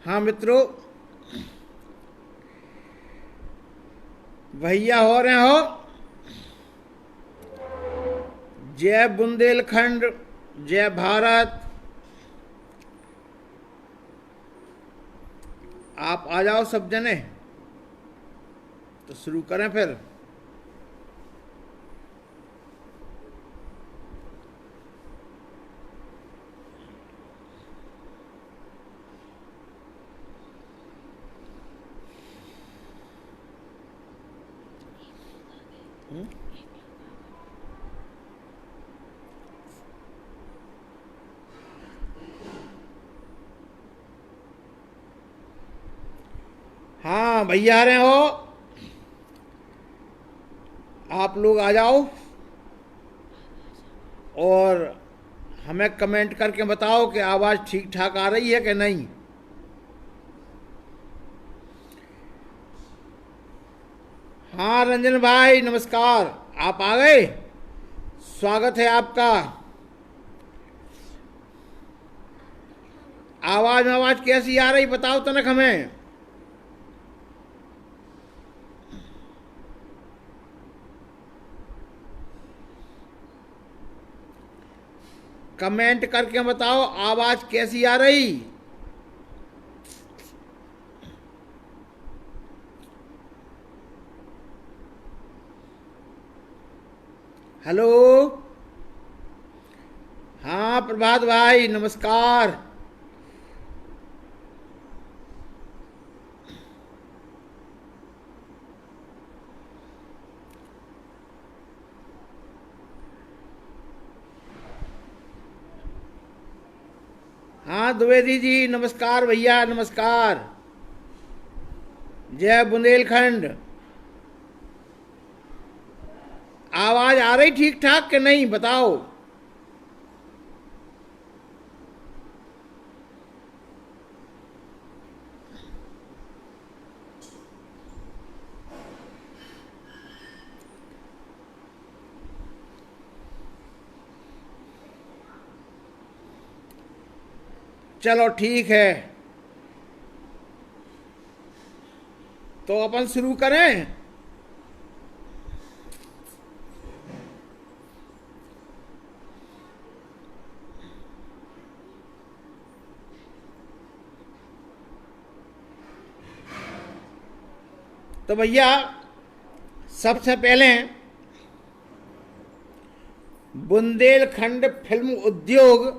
हाँ मित्रों, भैया हो रहे हो। जय बुंदेलखंड, जय भारत। आप आ जाओ सब जने, तो शुरू करें फिर। हाँ भैया आ रहे हो, आप लोग आ जाओ और हमें कमेंट करके बताओ कि आवाज़ ठीक ठाक आ रही है कि नहीं। हाँ रंजन भाई नमस्कार, आप आ गए, स्वागत है आपका। आवाज़ कैसी आ रही बताओ तनक हमें। कमेंट करके बताओ आवाज़ कैसी आ रही। हेलो, हाँ प्रभात भाई नमस्कार। हाँ द्विवेदी जी नमस्कार, भैया नमस्कार। जय बुंदेलखंड। आवाज आ रही ठीक ठाक कि नहीं बताओ। चलो ठीक है, तो अपन शुरू करें। तो भैया सबसे पहले बुंदेलखंड फिल्म उद्योग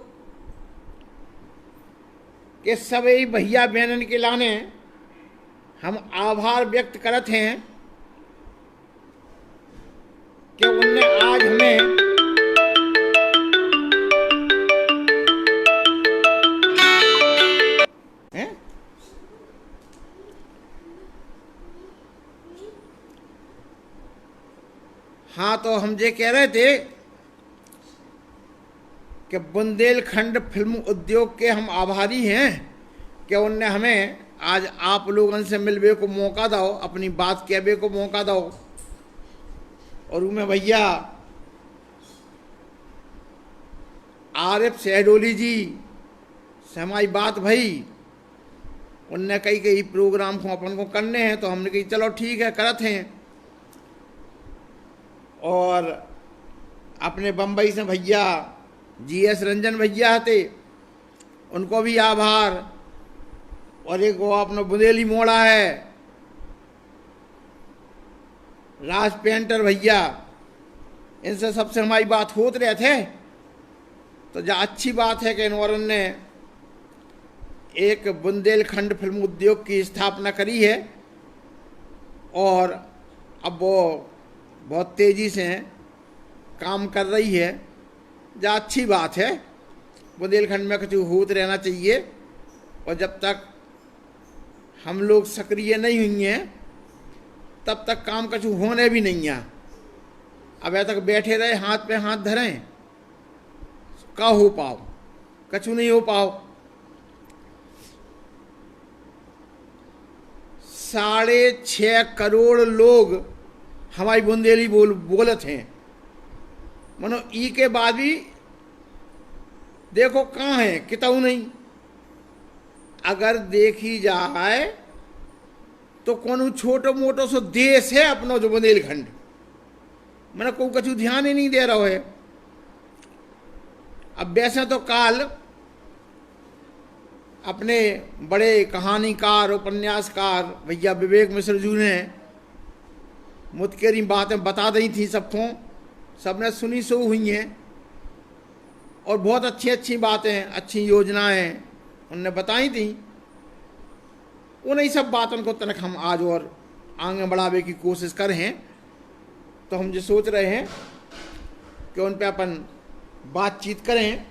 के सभी भैया बहनन के लाने हम आभार व्यक्त करते हैं कि उनने आज हमें हाँ, तो हम ये कह रहे थे कि बुंदेलखंड फिल्म उद्योग के हम आभारी हैं कि उनने हमें आज आप लोगों से मिलने को मौका दो, अपनी बात कहने को मौका दो। और उनमें भैया आरिफ शहडोली जी से हमारी बात भई, उनने कई प्रोग्राम को अपन को करने हैं, तो हमने कही चलो ठीक है करते हैं। और अपने बम्बई से भैया GS रंजन भैया थे, उनको भी आभार। और एक वो अपना बुंदेली मोड़ा है राज पेंटर भैया, इनसे सबसे हमारी बात होते रहे थे। तो जो अच्छी बात है कि इन्होंने ने एक बुंदेलखंड फिल्म उद्योग की स्थापना करी है और अब वो बहुत तेज़ी से काम कर रही है, जो अच्छी बात है। बुंदेलखंड में कुछ होते रहना चाहिए, और जब तक हम लोग सक्रिय नहीं हुए हैं तब तक काम कुछ होने भी नहीं है। अब तक बैठे रहे हाथ पे हाथ धरें का हो पाओ, कछु नहीं हो पाओ। 6.5 करोड़ लोग हमारी बुंदेली बोलत हैं, मनो ई के बाद भी देखो कहाँ है, किताऊ नहीं। अगर देखी जाए तो कोनो छोटो मोटो सो देश है अपनो जो बुंदेलखंड, मैंने को कछु ध्यान ही नहीं दे रहा है। अब वैसे तो काल अपने बड़े कहानीकार उपन्यासकार भैया विवेक मिश्र जी ने मुतकेरी बातें बता दी थी सबको, सबने सुनी सो हुई हैं, और बहुत अच्छी अच्छी बातें, अच्छी योजनाएं उनने बताई थी। उन्हीं सब बातों को तनक हम आज और आगे बढ़ावे की कोशिश कर हैं। तो हम जो सोच रहे हैं कि उन पे अपन बातचीत करें।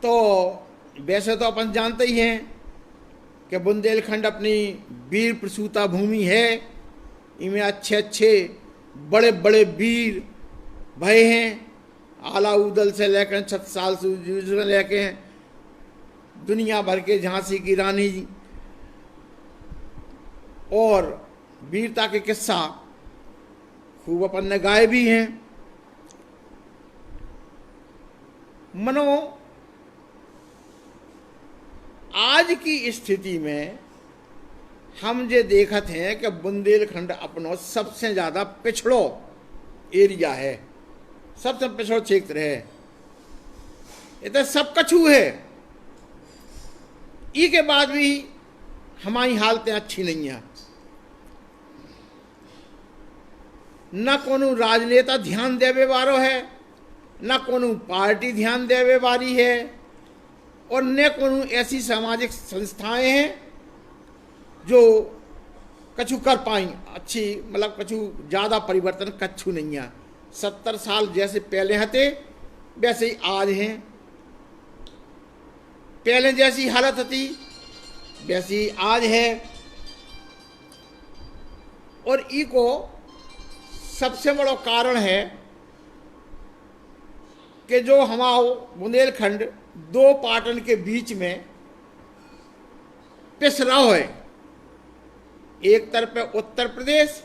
तो वैसे तो अपन जानते ही हैं कि बुंदेलखंड अपनी वीर प्रसूता भूमि है। इनमें अच्छे अच्छे बड़े बड़े वीर भय हैं, आला उदल से लेकर छत्रसाल से लेकर दुनिया भर के झांसी की रानी और वीरता के किस्सा खूब अपन ने गाए भी हैं। मनो आज की स्थिति में हम ये देखत हैं कि बुंदेलखंड अपनो सबसे ज्यादा पिछड़ो एरिया है, सबसे पिछड़ो क्षेत्र है। इतना सब कछु है, ई के बाद भी हमारी हालतें अच्छी नहीं है। न कोनो राजनेता ध्यान देवे वारो है, न कोनो पार्टी ध्यान देवे वारी है, और न कोनो ऐसी सामाजिक संस्थाएं हैं जो कछु कर पाई अच्छी, मतलब कछु ज़्यादा परिवर्तन कछु नहीं है। 70 साल जैसे पहले हते वैसे ही आज हैं। पहले जैसी हालत थी वैसी आज है। और ई को सबसे बड़ा कारण है कि जो हमारो बुंदेलखंड दो पाटन के बीच में पिस रहा है। एक तरफ है उत्तर प्रदेश,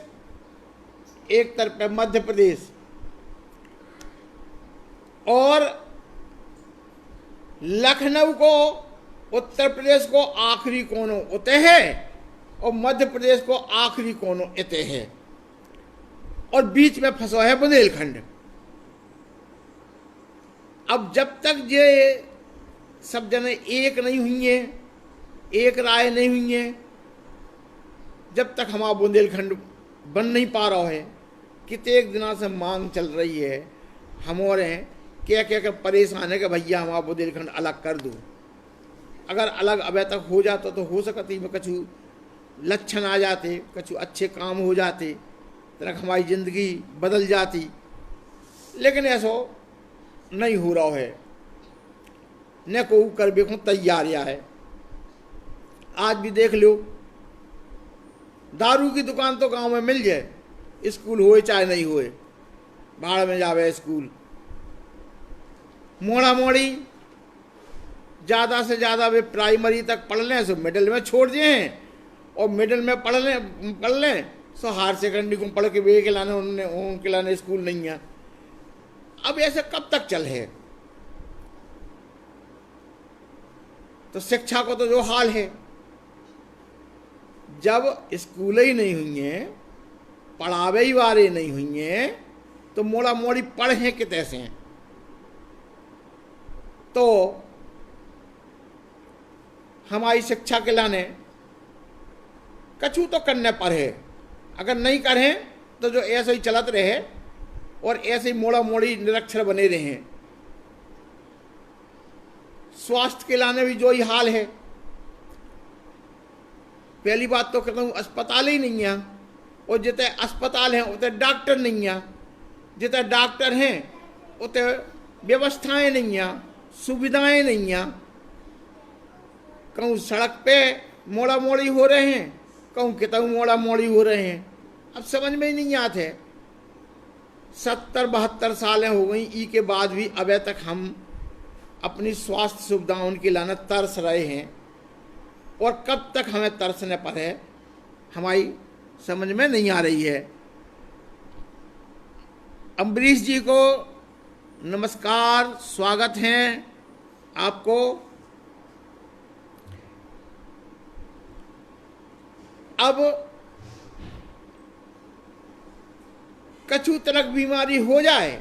एक तरफ है मध्य प्रदेश, और लखनऊ को उत्तर प्रदेश को आखिरी कोनों उते है और मध्य प्रदेश को आखिरी कोनों इते है, और बीच में फंसा है बुंदेलखंड। अब जब तक ये सब जने एक नहीं हुई है, एक राय नहीं हुई है, जब तक हमारा बुंदेलखंड बन नहीं पा रहा है। कितने दिनों से मांग चल रही है, हम और हैं क्या क्या क्या परेशान है कि भैया हमारा बुंदेलखंड अलग कर दो। अगर अलग अब तक हो जाता तो हो सकती में कछु लक्षण आ जाते, कछु अच्छे काम हो जाते, तरह हमारी ज़िंदगी बदल जाती, लेकिन ऐसा नहीं हो रहा है। न को कर बेखो तैयारियां है। आज भी देख लो, दारू की दुकान तो गांव में मिल जाए, स्कूल होए चाहे नहीं होए, भाड़ में जावे स्कूल। मोड़ा मोड़ी ज़्यादा से ज़्यादा वे प्राइमरी तक पढ़ लें सो मिडिल में छोड़ दिए हैं, और मिडिल में पढ़ लें सो हायर सेकेंडरी को पढ़ के वे के लाने उनके लाने स्कूल नहीं है। अब ऐसे कब तक चल है? तो शिक्षा को तो जो हाल है, जब स्कूल ही नहीं हुई हैं, पढ़ावे ही वारे नहीं हुई हैं, तो मोड़ा मोड़ी पढ़े कि तैसे हैं। तो हमारी शिक्षा के लाने कछु तो करने पर है। अगर नहीं करें तो जो ऐसे ही चलत रहे और ऐसे ही मोड़ा मोड़ी निरक्षर बने रहे। स्वास्थ्य के लाने भी जो ही हाल है। पहली बात तो कहता हूँ, अस्पताल ही नहीं है, और जितने अस्पताल हैं उतने डॉक्टर नहीं है, जितने डॉक्टर हैं उतने व्यवस्थाएं नहीं है, सुविधाएं नहीं है। कहूँ सड़क पे मोड़ा मोड़ी हो रहे हैं, कहूँ कितने मोड़ा मोड़ी हो रहे हैं। अब समझ में ही नहीं आते। 70-72 सालें हो गई, ई के बाद भी अब तक हम अपनी स्वास्थ्य सुविधाओं की लाने तरस रहे हैं, और कब तक हमें तरसने पर है हमारी समझ में नहीं आ रही है। अम्बरीश जी को नमस्कार, स्वागत है आपको अब कछु तनक बीमारी हो जाए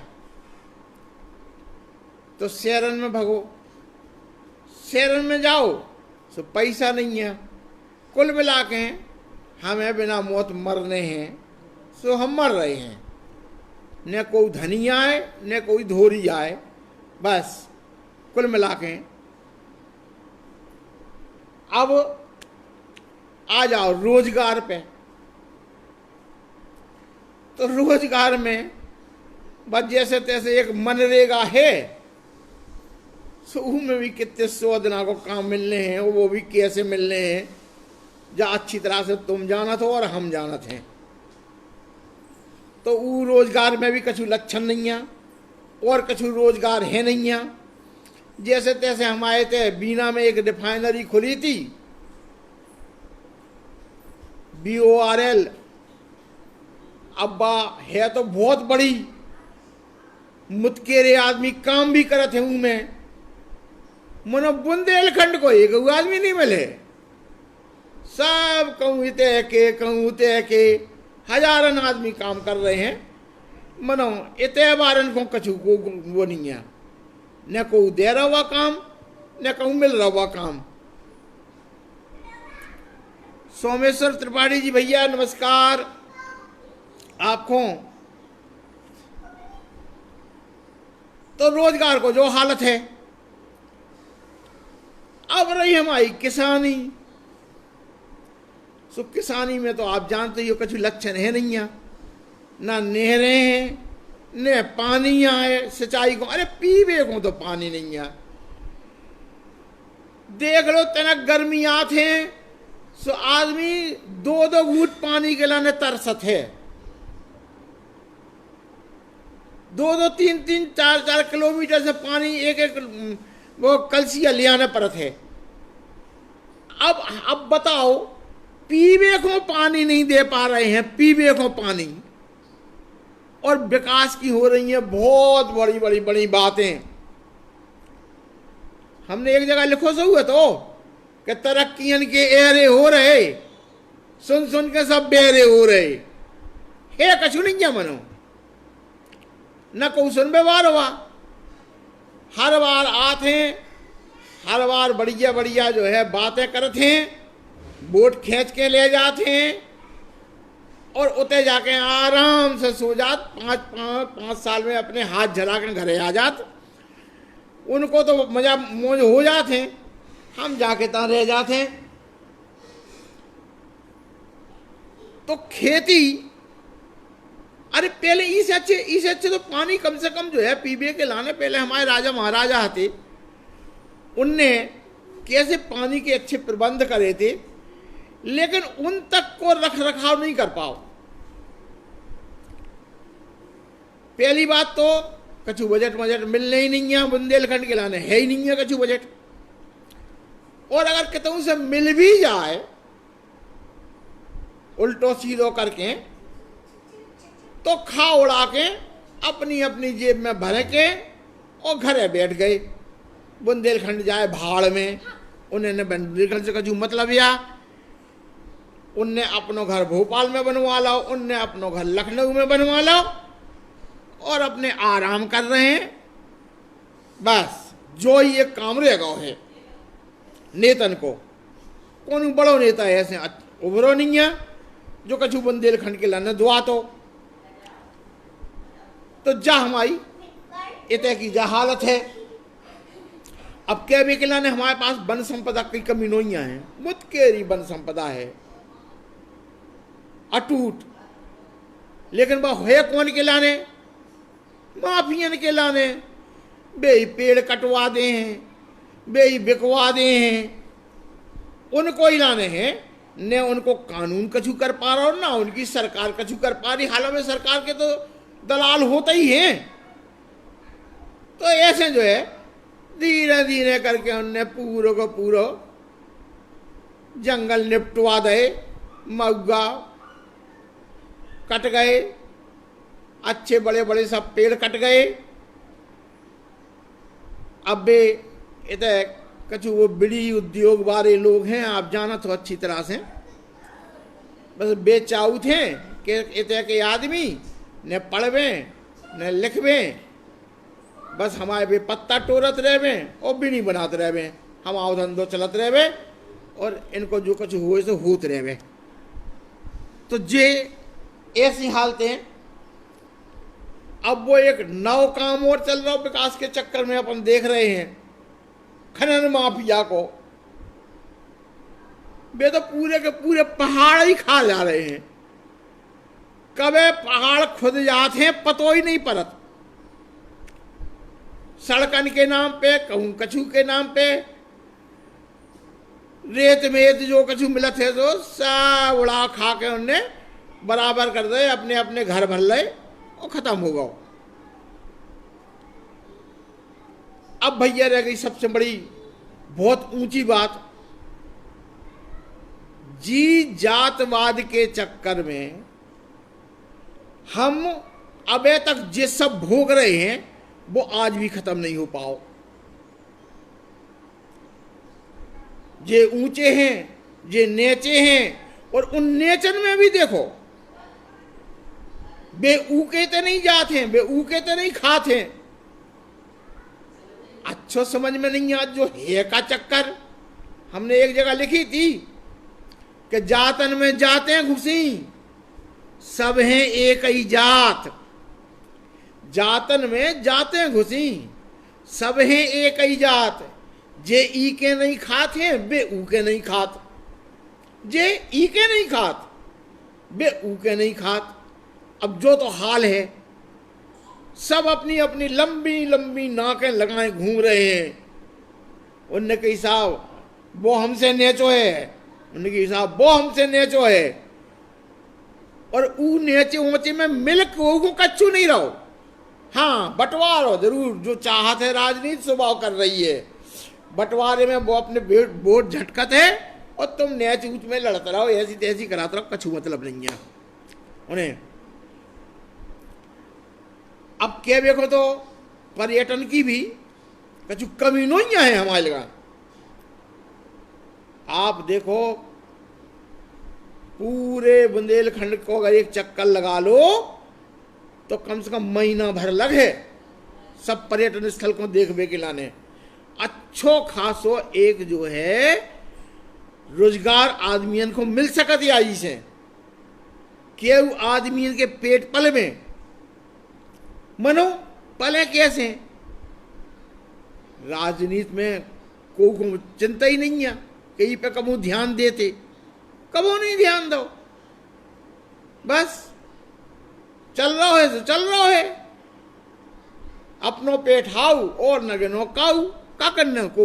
तो शहरन में भगो, शहरन में जाओ तो पैसा नहीं है। कुल मिला के हमें बिना मौत मरने हैं, सो हम मर रहे हैं। न कोई धनी आए न कोई धोरी आए, बस कुल मिला के। अब आ जाओ रोजगार पे, तो रोजगार में बस जैसे तैसे एक मनरेगा है, सो में भी कितने 100 दिना को काम मिलने हैं, वो भी कैसे मिलने हैं, जा अच्छी तरह से तुम जानत हो और हम जानत हैं। तो वो रोजगार में भी कछु लक्षण नहीं है और कछु रोजगार है नहीं है। जैसे तैसे हम आए थे, बीना में एक रिफाइनरी खुली थी, BORL, अब्बा है तो बहुत बड़ी, मुतकेरे आदमी काम भी करत है उनमें, मनो बुंदेलखंड को एक आदमी नहीं मिले, सब कहूँ इते के हजारन आदमी काम कर रहे हैं। मनो इते बारन को कछु को वो नहीं है, न को दे रहा हुआ काम न कहूँ मिल रहा हुआ काम। सोमेश्वर त्रिपाठी जी भैया नमस्कार आपको। तो रोजगार को जो हालत है, अब रही हमारी किसानी। सो किसानी में तो आप जानते ही हो कछु लक्षण है नहीं है, ना नहरें हैं न पानी आए सिंचाई को, अरे पीवे को तो पानी नहीं है। देख लो तनक गर्मी आते हैं, सो आदमी 2-2 घूंट पानी के लाने तरसत है, 2-2, 3-3, 4-4 किलोमीटर से पानी एक वो कलसिया ले आने पड़त है। अब बताओ, पीवे को पानी नहीं दे पा रहे हैं, पीवे को पानी, और विकास की हो रही है बहुत बड़ी बड़ी बड़ी बातें। हमने एक जगह लिखो सो हुआ तो कि तरक्कियन के एरे हो रहे, सुन सुन के सब बेरे हो रहे है, कछु नहीं है मनो, न को सुन व्यवहार हुआ। हर बार आते हैं, हर बार बढ़िया बढ़िया जो है बातें करते हैं, वोट खींच के ले जाते हैं और उते जाके आराम से सो जात, 5 साल में अपने हाथ झला के घरे आ जात। उनको तो मजा मौज हो जाते हैं, हम जाके तहाँ रह जाते हैं। तो खेती, अरे पहले इससे अच्छे तो पानी कम से कम जो है पीने के लाने, पहले हमारे राजा महाराजा थे, उनने कैसे पानी के अच्छे प्रबंध करे थे, लेकिन उन तक को रख रखाव नहीं कर पाओ। पहली बात तो कछु बजट मिलने ही नहीं है, बुंदेलखंड के लाने है ही नहीं है कछु बजट, और अगर कितनों से मिल भी जाए उल्टो सीधो करके, तो खा उड़ा के अपनी अपनी जेब में भर के और घरे बैठ गए। बुंदेलखंड जाए भाड़ में, उन्होंने बुंदेलखंड से कछु मतलब या, उनने अपनो घर भोपाल में बनवा लो, उनने अपनो घर लखनऊ में बनवा लो और अपने आराम कर रहे हैं। बस जो ये काम रह गया है नेतन को, कौन बड़ो नेता है ऐसे उभरो नहीं है जो कछु बुंदेलखंड के लाने दुआ। तो जा हमारी इतने की जा हालत है। अब क्या भी के लाने हमारे पास वन संपदा की कमी नहीं है, मुतकेरी वन संपदा है अटूट, लेकिन वह है कौन के लाने? माफियन के लाने। बे पेड़ कटवा दे हैं, बे बिकवा दे हैं, उनको ही लाने हैं। न उनको कानून कछु कर पा रहा हो, ना उनकी सरकार कछु कर पा रही। हालों में सरकार के तो दलाल होते ही हैं। तो ऐसे जो है धीरे धीरे करके उनने पूरो को पूरो जंगल निपटवा दे, मऊगा कट गए, अच्छे बड़े बड़े सब पेड़ कट गए। अब वे इतने कछु वो बिड़ी उद्योग वाले लोग हैं, आप जानत हो अच्छी तरह से। बस बेचाऊ थे कि इतने के आदमी न पढ़वे न लिखवे, बस हमारे भी पत्ता टोरत रहवे और बीड़ी बनाते रहवे, हमारा धंधो चलत रहवे और इनको जो कुछ हुए सो होत रहवे। तो जे ऐसी हालतें। अब वो एक नव काम और चल रहा विकास के चक्कर में अपन देख रहे हैं, खनन माफिया को। वे तो पूरे के पूरे पहाड़ ही खा जा रहे हैं। कबे पहाड़ खुद जाते हैं पतो ही नहीं पड़त। सड़कन के नाम पे, कहूं कछु के नाम पे, रेत मेत जो कछु मिलत है तो सब उड़ा खा के उनने बराबर कर दे, अपने अपने घर भर ले और खत्म हो गया। अब भैया रह गई सबसे बड़ी बहुत ऊंची बात, जी जातवाद के चक्कर में हम अबे तक जिस सब भोग रहे हैं वो आज भी खत्म नहीं हो पाओ। जे ऊंचे हैं, जे नेचे हैं, और उन नेचन में भी देखो बे ऊके तो नहीं जाते हैं, बे ऊके तो नहीं खाते हैं। अच्छो समझ में नहीं आज जो है का चक्कर। हमने एक जगह लिखी थी कि जातन में जाते हैं घुसी, सब हैं एक ही जात। जातन में जाते हैं घुसी, सब हैं एक ही जात। जे ई के नहीं खाते हैं बे ऊ के नहीं खात, जे ई के नहीं खात बे ऊ के नहीं खात। अब जो तो हाल है, सब अपनी अपनी लंबी लंबी नाकें लगाए घूम रहे हैं। उनने कही साहब वो हमसे नेचो है, उनने कही साहब वो हमसे नेचो है, और ऊ नेचे ऊंचे में मिल्क को कच्चू नहीं रहो। हाँ बंटवारो जरूर, जो चाहत है राजनीति स्वभाव कर रही है, बंटवारे में वो अपने वोट झटकत है और तुम नेच ऊंच में लड़ते रहो, ऐसी तैसी कराते रहो, कछु मतलब नहीं है उन्हें। अब क्या देखो तो पर्यटन की भी कछु कमी नहीं है हमारे लगा। आप देखो पूरे बुंदेलखंड को अगर एक चक्कर लगा लो तो कम से कम महीना भर लगे सब पर्यटन स्थल को देखने के लाने। अच्छो खासो एक जो है रोजगार आदमियन को मिल सकत है आई से, केव आदमियन के पेट पल में मनो पले कैसे। राजनीति में को चिंता ही नहीं है, कहीं पे कबू ध्यान देते, कबू नहीं ध्यान दो, बस चल रहा है तो चल रहा है, अपनो पेट हाउ और नगनो काऊ, का करने को।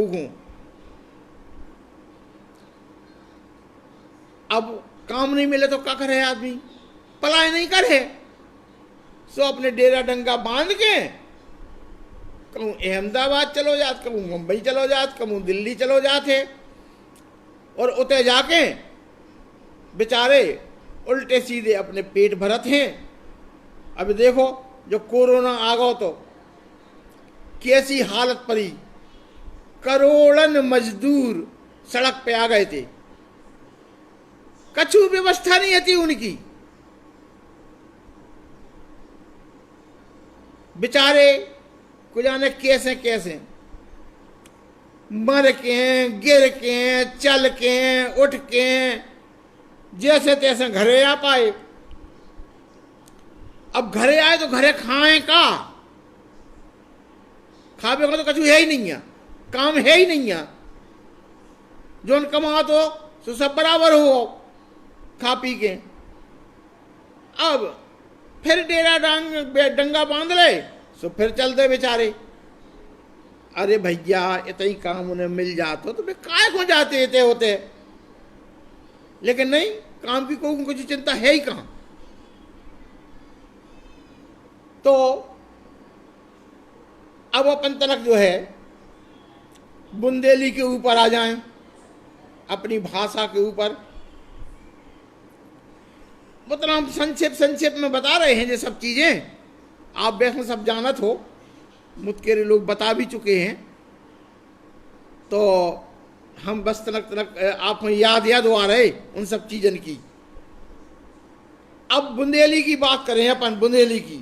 अब काम नहीं मिले तो क्या करे आदमी, पलाय नहीं करे, सो अपने डेरा डंगा बांध के कहूँ अहमदाबाद चलो जात, कहूँ मुंबई चलो जात, कहूँ दिल्ली चलो जाते, और उते जाके बेचारे उल्टे सीधे अपने पेट भरत हैं। अब देखो जो कोरोना आ गो तो कैसी हालत पड़ी, करोड़न मजदूर सड़क पे आ गए थे, कछु व्यवस्था नहीं थी उनकी, बेचारे को जाने कैसे कैसे मर के गिर के चल के उठ के जैसे तैसे घरे आ पाए। अब घरे आए तो घरे खाएं का, खावे का तो कछु है ही नहीं है, काम है ही नहीं है, जो कमा तो सब बराबर हो खा पी के। अब फिर डेरा डंगा बांध ले तो फिर चल दे बेचारे। अरे भैया इतना ही काम उन्हें मिल जाता तो वे काय को जाते इतने होते, लेकिन नहीं, काम की कोई कुछ चिंता है ही कहाँ। तो अब अपन तनक जो है बुंदेली के ऊपर आ जाएं, अपनी भाषा के ऊपर। मतलब हम संक्षेप में बता रहे हैं ये सब चीजें, आप वैसे सब जानत हो, मुतकेरे लोग बता भी चुके हैं। तो हम बस तनक तनक आप याद आ रहे उन सब चीजन की। अब बुंदेली की बात करें अपन, बुंदेली की,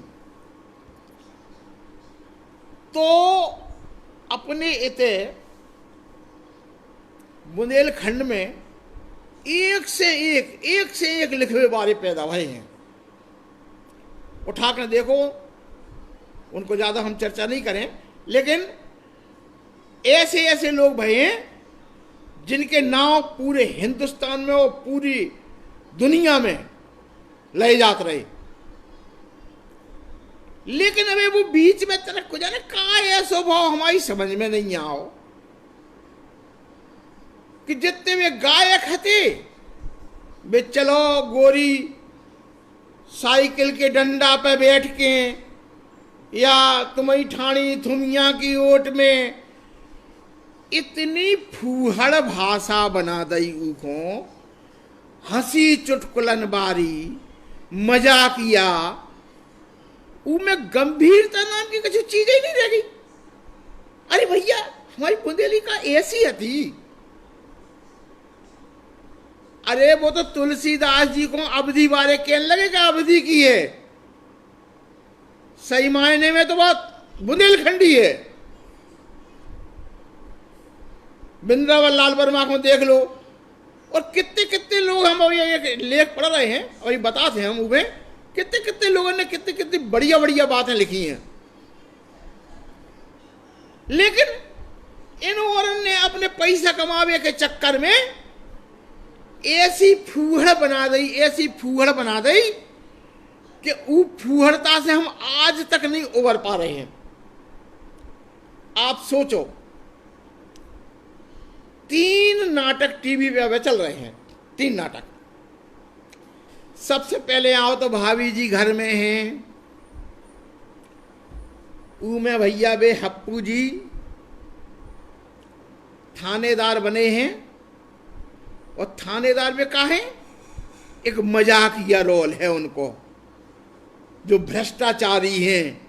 तो अपने इते बुंदेलखंड में एक से एक लिखे बारे पैदा भए हैं। उठा कर देखो, उनको ज्यादा हम चर्चा नहीं करें, लेकिन ऐसे ऐसे लोग भए हैं जिनके नाम पूरे हिंदुस्तान में और पूरी दुनिया में ले जाते रहे। लेकिन अबे वो बीच में तरक को जाने कहा है स्वभाव हमारी समझ में नहीं आओ कि जितने वे गायक हते वे चलो गोरी साइकिल के डंडा पे बैठ के या तुम्हारी ठाणी थुमिया की ओट में इतनी फूहड़ भाषा बना दई उको, हंसी चुटकुलन बारी मजाकिया, उनमें गंभीरता नाम की कुछ चीज ही नहीं रह गई। अरे भैया हमारी बुंदेली का ऐसी थी। अरे वो तो तुलसीदास जी को अवधि बारे कहने लगे कि अवधि की है, सही मायने में तो बात बुंदेलखंडी है। बिंद्रावन लाल वर्मा को देख लो, और कितने कितने लोग हम ये लेख पढ़ रहे हैं और ये बताते हैं हम उन्हें, कितने कितने लोगों ने कितनी कितनी बढ़िया बढ़िया बातें लिखी हैं। लेकिन इन औरन ने अपने पैसा कमावे के चक्कर में ऐसी फूहड़ बना दी, ऐसी फूहड़ बना दी कि वो फूहड़ता से हम आज तक नहीं उबर पा रहे हैं। आप सोचो 3 नाटक टीवी पे अब चल रहे हैं, 3 नाटक। सबसे पहले आओ तो भाभी जी घर में हैं, ऊ में भैया बे हप्पू जी थानेदार बने हैं, और थानेदार में का है एक मजाकिया रोल है उनको, जो भ्रष्टाचारी हैं,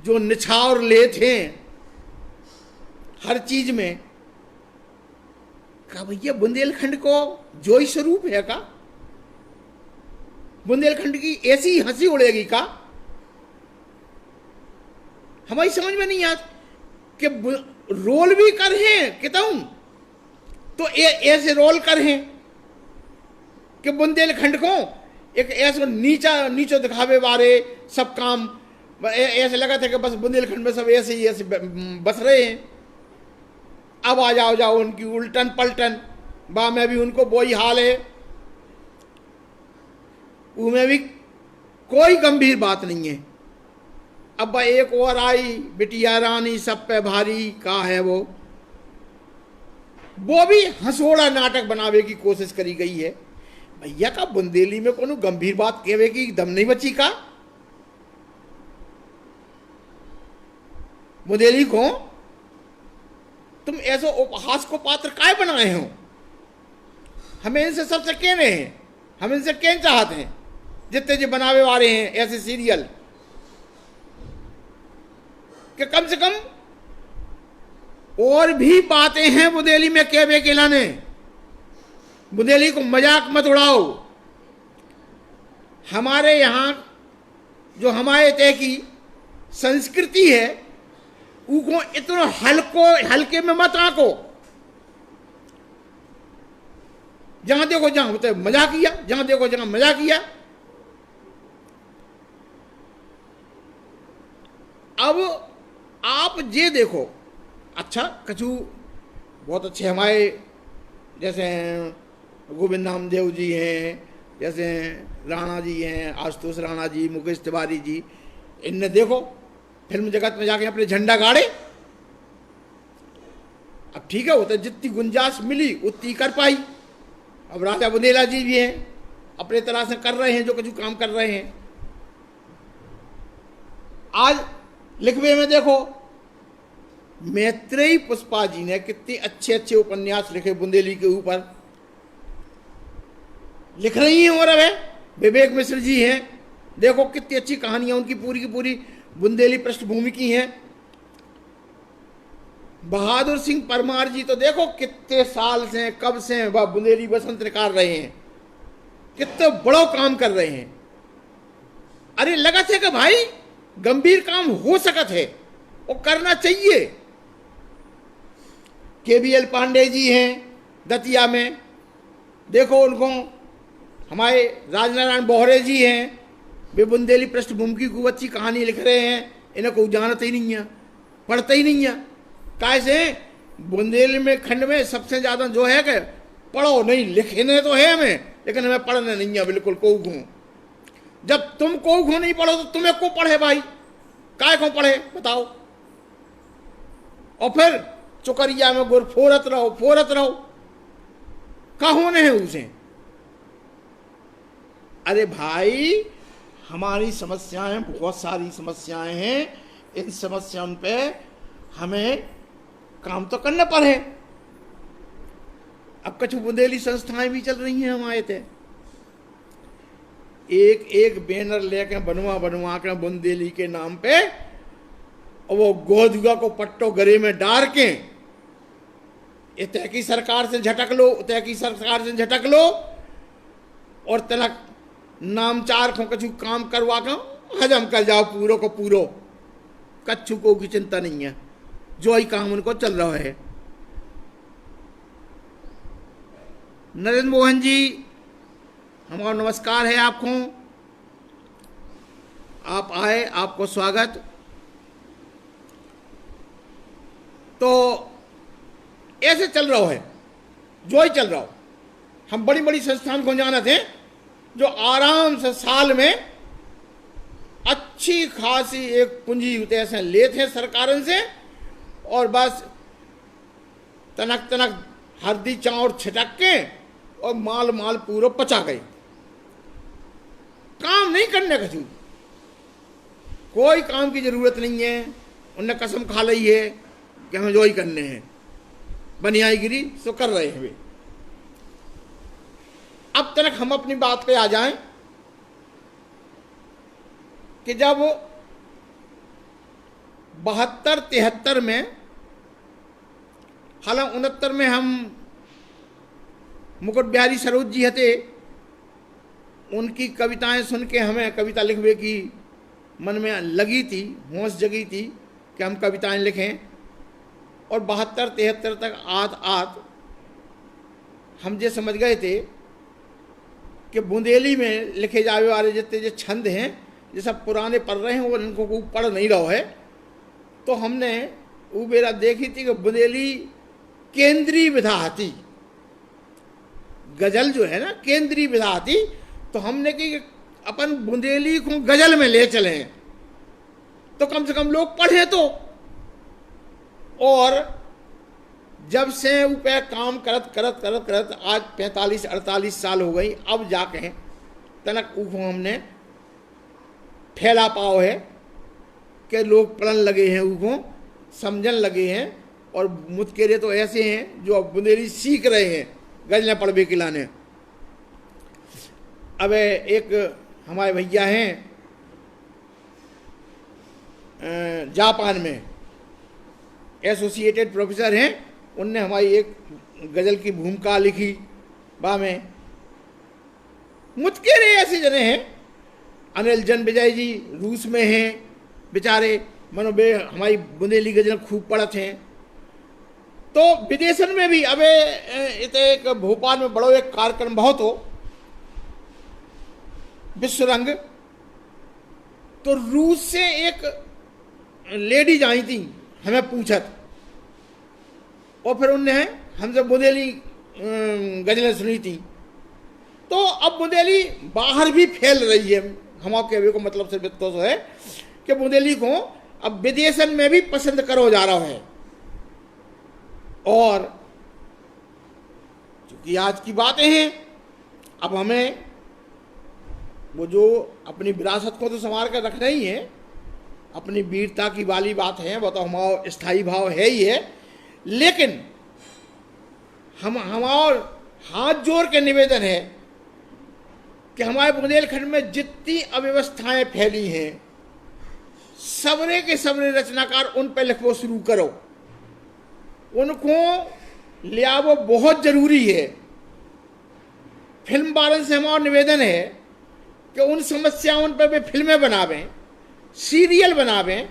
जो निछावर लेते हैं हर चीज में। का भैया बुंदेलखंड को जो ही स्वरूप है का? बुंदेलखंड की ऐसी हंसी उड़ेगी का? हमारी समझ में नहीं आता कि रोल भी कर हैं किताऊं तो ऐसे रोल कर हैं कि बुंदेलखंड को एक ऐसा नीचा दिखावे वाले सब काम ऐसे लगा था कि बस बुंदेलखंड में सब ऐसे ही ऐसे बस रहे हैं। अब आ जाओ उनकी उल्टन पलटन, बा में भी उनको वही हाल है, उनमें भी कोई गंभीर बात नहीं है। अब एक और आई बिटिया रानी सब पे भारी का है, वो भी हंसोड़ा नाटक बनावे की कोशिश करी गई है। भैया का बुंदेली में कोनो गंभीर बात कहवे की दम नहीं बची का? बुंदेली को तुम ऐसा उपहास को पात्र काय बनाए हो? हमें इनसे सबसे कहने हैं, हम इनसे कहना चाहते हैं जितने जो बनावे वाले हैं ऐसे सीरियल, कि कम से कम और भी बातें हैं बुंदेली में कहवे के लाने। बुंदेली को मजाक मत उड़ाओ। हमारे यहां जो हमारे तय की संस्कृति है उनको इतना हल्के में मत आंको। जहां देखो जहां होते मजाक किया, जहां देखो जहां मजाक किया। अब आप ये देखो, अच्छा कछु बहुत अच्छे हमारे जैसे गोविंद नामदेव जी हैं, जैसे राणा जी हैं, आशुतोष राणा जी, मुकेश तिवारी जी, इनने देखो फिल्म जगत में जाके अपने झंडा गाड़े। अब ठीक है, होता जितनी गुंजाइश मिली उतनी कर पाई। अब राजा बुंदेला जी भी हैं, अपने तरह से कर रहे हैं जो कुछ काम कर रहे हैं। आज लिखवे में देखो मैत्रेयी पुष्पा जी ने कितने अच्छे अच्छे उपन्यास लिखे बुंदेली के ऊपर, लिख रही हैं। और अब विवेक मिश्र जी हैं, देखो कितनी अच्छी कहानियां उनकी पूरी की पूरी बुंदेली पृष्ठभूमि की हैं। बहादुर सिंह परमार जी तो देखो कितने साल से, कब से वह बुंदेली बसंत निकाल रहे हैं, कितने बड़ो काम कर रहे हैं। अरे लगत है कि भाई गंभीर काम हो सकत है और करना चाहिए। केबीएल पांडे जी हैं दतिया में, देखो उनको, हमारे राजनारायण बोहरे जी हैं, वे बुंदेली पृष्ठभूमि की खूब अच्छी कहानी लिख रहे हैं। इन्हें कोई जानते ही नहीं है, पढ़ते ही नहीं है। कैसे बुंदेली में खंड में सबसे ज्यादा जो है कि पढ़ो नहीं, लिखने तो है हमें, लेकिन हमें पढ़ने नहीं है बिल्कुल को घूं। जब तुम को घूं नहीं पढ़ो तो तुम्हें को पढ़े भाई, काय को पढ़े बताओ। और फिर चुकरिया में गुर फोरत रहो, का होने हैं उसे। अरे भाई हमारी समस्याएं, बहुत सारी समस्याएं हैं, इन समस्याओं पे हमें काम तो करना पड़े। अब कुछ बुंदेली संस्थाएं भी चल रही हैं हमारे थे, एक एक बैनर लेके बनवा के बुंदेली के नाम पे, और वो गोदुआ को पट्टो गरे में डाल के तय की सरकार से झटक लो, तय की सरकार से झटक लो, और तनक नामचार को कछु काम करवा कर हजम कर जाओ पूरो को पूरो। कच्छु को की चिंता नहीं है, जो ही काम उनको चल रहा है। नरेंद्र मोहन जी, हमारा नमस्कार है आपको, आप आए, आपको स्वागत। तो ऐसे चल रहा है, जो ही चल रहा हो। हम बड़ी बड़ी संस्थान को जाना थे जो आराम से साल में अच्छी खासी एक पूंजी ऐसे लेते हैं सरकारों से, और बस तनक तनक हल्दी चाउर छिटक के और माल पूरा पचा गए। काम नहीं करने का, कोई काम की जरूरत नहीं है। उनने कसम खा ली है कि हमें जो ही करने हैं, बनियाईगिरी सो कर रहे हैं वे। अब तक हम अपनी बात पे आ जाएं कि जब 72-73 में, हालांकि 69 में हम मुकुट बिहारी सरोज जी हते, उनकी कविताएं सुन के हमें कविता लिखने की मन में लगी थी, होश जगी थी कि हम कविताएं लिखें। और 72-73 तक आत हम ये समझ गए थे कि बुंदेली में लिखे जाने वाले जितने जो छंद हैं, ये सब पुराने पढ़ रहे हैं और इनको कोई पढ़ नहीं रहा है। तो हमने वो बेरा देखी थी कि बुंदेली केंद्रीय विधा थी, गजल जो है ना केंद्रीय विधा थी। तो हमने कि अपन बुंदेली को गजल में ले चले, तो कम से कम लोग पढ़े तो। और जब से ऊपर काम करत आज 45-48 साल हो गई, अब जाके तनक ऊपर हमने फैला पाओ है कि लोग पढ़न लगे हैं, ऊपर समझन लगे हैं। और मुतकेरे तो ऐसे हैं जो अब बुंदेली सीख रहे हैं गजलें पढ़वे के लाने। अब एक हमारे भैया हैं जापान में एसोसिएटेड प्रोफेसर हैं, उनने हमारी एक गजल की भूमिका लिखी। बा में मुतकेरे ऐसे जने हैं, अनिल जनविजय जी रूस में हैं बेचारे, मनो बे हमारी बुंदेली गजल खूब पढ़त हैं। तो विदेशन में भी अब इतने एक भोपाल में बड़ो एक कार्यक्रम बहुत हो, विश्व रंग। तो रूस से एक लेडीज आई थी, हमें पूछत, और फिर उनने हमसे बुंदेली गजलें सुनी थी। तो अब बुंदेली बाहर भी फैल रही है। हम कहने को मतलब सिर्फ इतना तो है कि बुंदेली को अब विदेशन में भी पसंद करो जा रहा है। और चूंकि आज की बातें हैं, अब हमें वो जो अपनी विरासत को तो संभाल कर रखना ही है, अपनी वीरता की वाली बात है, वो तो हमारा स्थायी भाव है ही है। लेकिन हमारा हाथ जोड़ के निवेदन है कि हमारे बुंदेलखंड में जितनी अव्यवस्थाएं फैली हैं, सबरे के सबरे रचनाकार उन पर लिखो शुरू करो। उनको ले आवो बहुत जरूरी है। फिल्म वालों से हमारा निवेदन है कि उन समस्याओं पर वे फिल्में बनावें, सीरियल बनावें।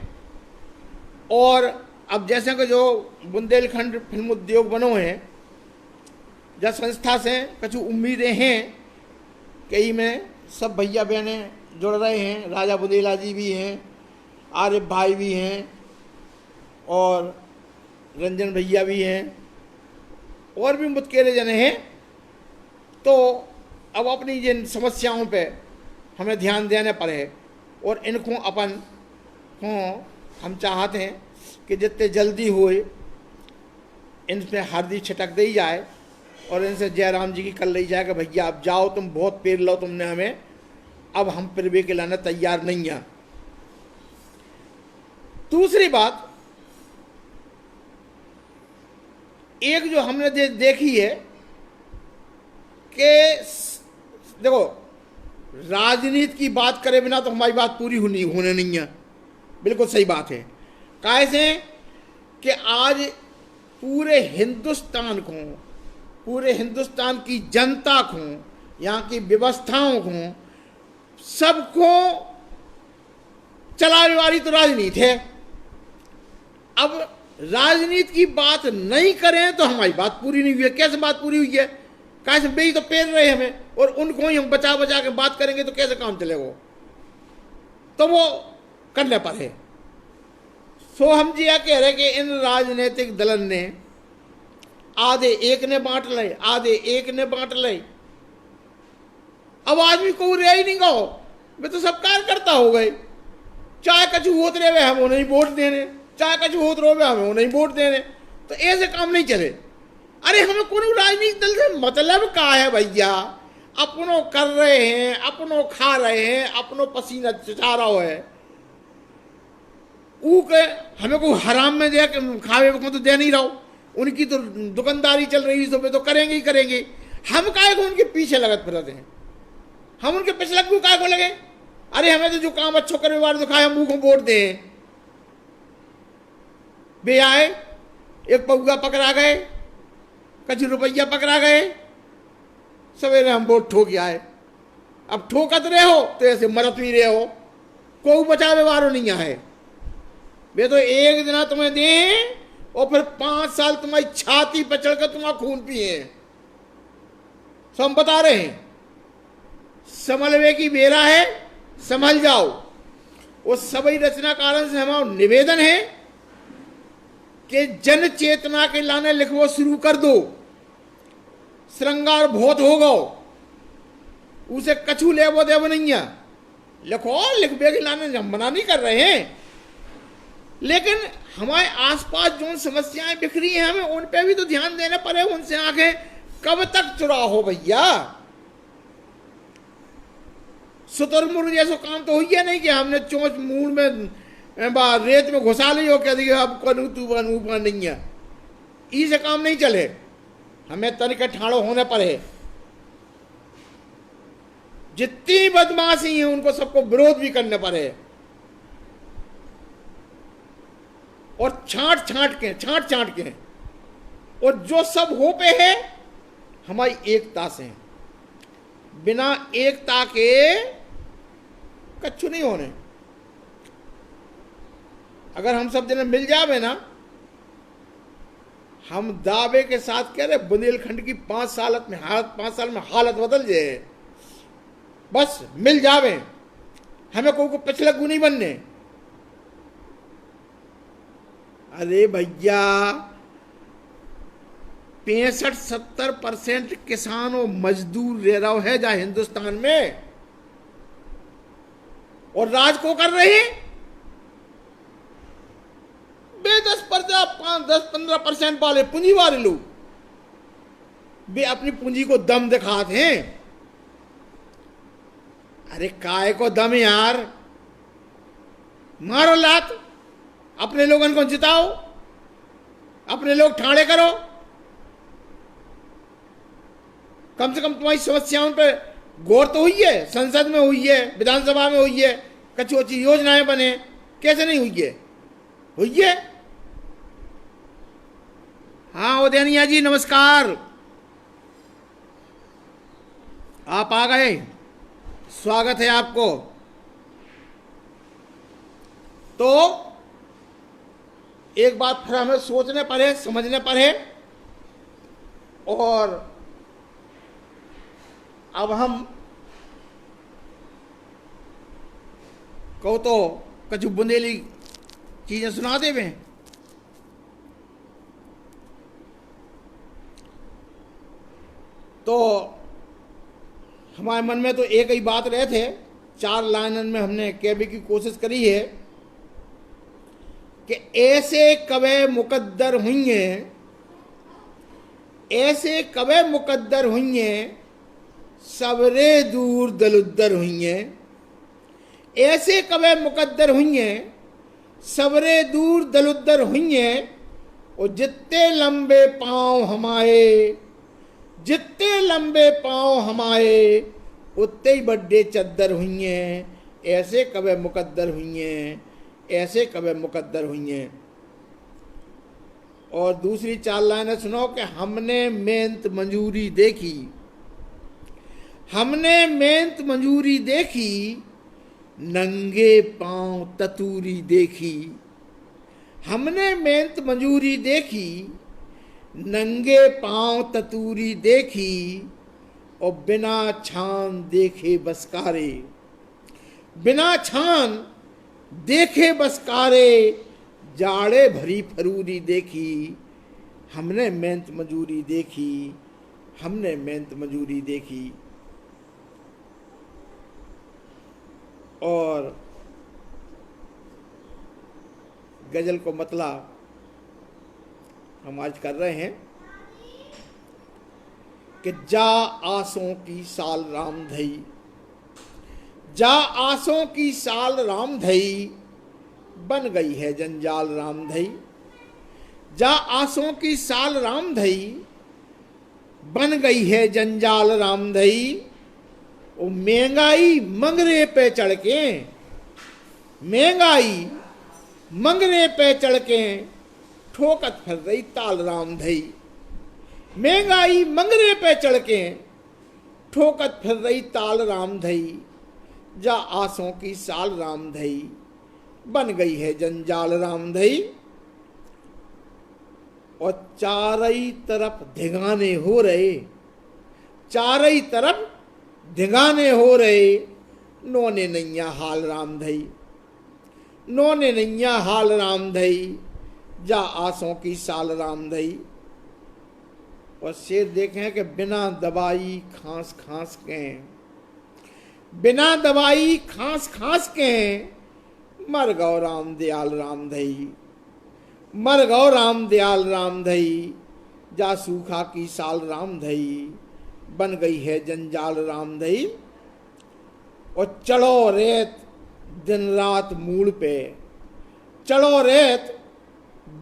और अब जैसे कि जो बुंदेलखंड फिल्म उद्योग बनो हैं, जब संस्था से कुछ उम्मीदें हैं कई में सब भैया बहनें जुड़ रहे हैं। राजा बुंदेला जी भी हैं, आरिफ भाई भी हैं, और रंजन भैया भी हैं, और भी मुतकेरे जने हैं। तो अब अपनी जिन समस्याओं पे हमें ध्यान देने पड़े, और इनको अपन को हम चाहते हैं कि जितने जल्दी होए इन पे हल्दी छिटक दी जाए, और इनसे जयराम जी की कर ली जाए कि भैया अब जाओ, तुम बहुत पेर लो तुमने हमें, अब हम फिर के लाने तैयार नहीं हैं। दूसरी बात एक जो हमने देखी है कि देखो, राजनीति की बात करे बिना तो हमारी बात पूरी होने नहीं है। बिल्कुल सही बात है। कैसे कि आज पूरे हिंदुस्तान की जनता को, यहाँ की व्यवस्थाओं को, सबको चलाने वाली तो राजनीति है। अब राजनीति की बात नहीं करें तो हमारी बात पूरी नहीं हुई है। कैसे बात पूरी हुई है? कैसे बेई तो पेर रहे हमें, और उनको ही हम बचा बचा के बात करेंगे तो कैसे काम चलेगा? तो वो करने पर है। सो हम जी कह रहे कि इन राजनीतिक दलन ने आधे एक ने बांट ले, आधे एक ने बांट ले। अब आदमी को रह ही नहीं गो, वे तो सब कार्यकर्ता हो गए। चाहे कछु होत रहे हम उन्हें वोट देने, चाहे कछु होत रहे हमें उन्हें वोट देने। तो ऐसे काम नहीं चले। अरे हमें कोई राजनीतिक दल से मतलब का है भैया? अपनों कर रहे हैं, अपनों खा रहे हैं, अपनों पसीना चचा रहा है। के हमें को हराम में दे खावे को तो दे नहीं रहा। उनकी तो दुकानदारी चल रही है, तो करेंगे ही करेंगे। हम काहे को उनके पीछे लगत फिरते हैं? हम उनके पीछे लग काहे को लगे? अरे हमें तो जो काम अच्छो करने वाले तो खाए हम मुंह को वोट दें। बे आए, एक पौगा पकड़ा गए, कुछ रुपया पकड़ा गए, सवेरे हम वोट ठोक आए। अब ठोकत रहे हो तो ऐसे मरत भी रहे हो, कोई बचावे वालों नहीं आए। वे तो एक दिन तुम्हें दें और फिर 5 साल तुम्हारी छाती पर चढ़कर तुम्हारा खून पिए। सो हम बता रहे हैं, संभलवे की बेरा है, संभल जाओ। उस सभी रचनाकारों से हमारा निवेदन है कि जन चेतना के लाने लिखवो शुरू कर दो। श्रृंगार बहुत होगा, उसे कछु लेवो देवो नहीं है। लिखो, लिखबे के लाने हम मना नहीं कर रहे हैं, लेकिन हमारे आसपास जो समस्याएं बिखरी हैं हमें उन पे भी तो ध्यान देना पड़े। उनसे आंखें कब तक चुरा हो भैया? शुतुरमुर्ग जैसा काम तो हुई है नहीं कि हमने चोंच मूल में रेत में घुसा ली हो, कह दिया अब कनू तू ऊपर नहीं है। इसे काम नहीं चले, हमें तनिक ठाड़ो होने पड़े। जितनी बदमाशी है उनको सबको विरोध भी करने पड़े, और छांट छांट के। और जो सब हो पे है हमारी एकता से, बिना एकता के कच्छु नहीं होने। अगर हम सब जने मिल जावे ना, हम दावे के साथ कह रहे बुंदेलखंड की 5 साल में हालत बदल जाए। बस मिल जावे, हमें कोई को पिछलग्गू नहीं बनने। अरे भैया 65-70% किसान और मजदूर रह रहा है जहां हिंदुस्तान में, और राज को कर रहे हैं बे 10-15% वाले पूंजी वाले लोग। वे अपनी पूंजी को दम दिखाते हैं। अरे काय को दम यार, मारो लात, अपने लोगों को जिताओ, अपने लोग ठाड़े करो। कम से कम तुम्हारी समस्याओं पे गौर तो हुई है, संसद में हुई है, विधानसभा में हुई है, कच्ची अच्छी योजनाएं बने। कैसे नहीं हुई है? हुई है। हाँ उदयनिया जी नमस्कार, आप आ गए, स्वागत है आपको। तो एक बात फिर हमें सोचने पर है, समझने पर है, और अब हम कहो तो कछु बुंदेली चीजें सुना देवे। तो हमारे मन में तो एक ही बात रहे थे, 4 लाइनन में हमने कहने की कोशिश करी है कि ऐसे कवे मुकद्दर हुई हैं, ऐसे कवे मुकद्दर हुई हैं, सबरे दूर दलुद्दर हुई हैं। ऐसे कवे मुकद्दर हुई हैं, सबरे दूर दलुद्दर हुई हैं, और जितने लंबे पांव हमारे, जितने लंबे पांव हमारे, उतने ही बड्डे चद्दर हुई हैं। ऐसे कवे मुकद्दर हुई हैं, ऐसे कवे मुकद्दर हुई हैं। और दूसरी 4 लाइनें सुनो कि हमने मेहनत मंजूरी देखी, हमने मेहनत मंजूरी देखी, नंगे पांव ततूरी देखी। हमने मेहनत मंजूरी देखी, नंगे पांव ततूरी देखी, और बिना छान देखे बसकारे, बिना छान देखे बसकारे, जाड़े भरी फरूरी देखी। हमने मेहनत मजूरी देखी, हमने मेहनत मजूरी देखी। और गजल को मतला हम आज कर रहे हैं कि जा आसों की साल राम धई, जा आसों की साल राम धई, बन गई है जंजाल राम धई। जा आसों की साल राम धई, बन गई है जंजाल राम धई। वो महंगाई मंगरे पे चढ़ के, महंगाई मंगरे पे चढ़ के, ठोकत फिर रही ताल राम धई। महंगाई मंगरे पे चढ़ के, ठोकत फिर रही ताल राम धई। जा आसों की साल राम धई, बन गई है जंजाल राम धई। और चारई तरफ धिगाने हो रहे, चारई तरफ धिगाने हो रहे, नोने नैया हाल राम धई, नोने नैया हाल राम धई। जा आसों की साल राम धई। और शेर देखें कि बिना दवाई खांस खांस के, बिना दवाई खांस खांस के, मर गौ राम दयाल राम धई, मर गौ राम दयाल राम धई। जा सूखा की साल राम धई, बन गई है जंजाल राम धई। और चढ़ो रेत दिन रात मूड़ पे, चढ़ो रेत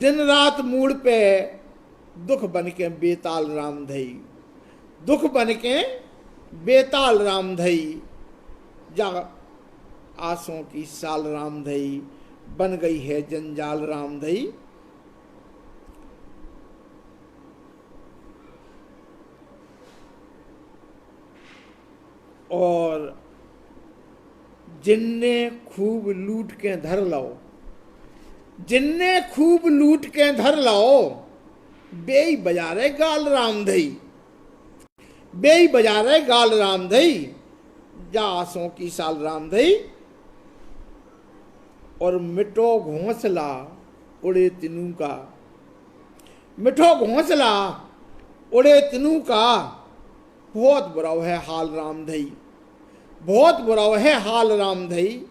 दिन रात मूड़ पे, दुख बन के बेताल राम धई, दुख बन के बेताल राम धई। जा आसों की साल राम धई, बन गई है जंजाल राम धई। और जिनने खूब लूट के धर लाओ, जिनने खूब लूट के धर लाओ, बेई बजारे गाल राम धई, बेई बजारे गाल राम धई। जा आसों की साल राम धई। और मिठो घोंसला उड़े तिनू का, मिठो घोंसला उड़े तिनू का, बहुत बुरा है हाल राम धई, बहुत बुरा है हाल राम धई।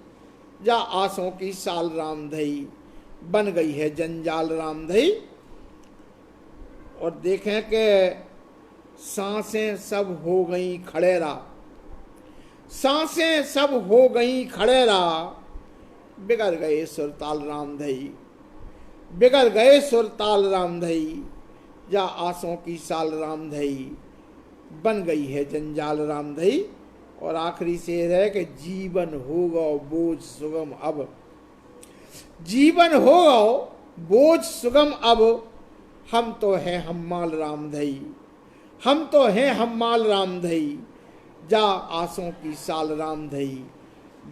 जा आसों की साल राम धई, बन गई है जंजाल राम धई। और देखें कि सांसें सब हो गई खड़ेरा, सांसें सब हो गई खड़ेरा, बिगड़ गए सुरताल राम धई, बिगड़ गए सुरताल राम धई। जा आसों की साल राम धई, बन गई है जंजाल राम धई। और आखिरी शेर है कि जीवन होगा बोझ सुगम अब, जीवन होगा बोझ सुगम अब, हम तो है हम्माल राम धई, हम तो है हम्माल राम धई, जा आसों की साल राम धई,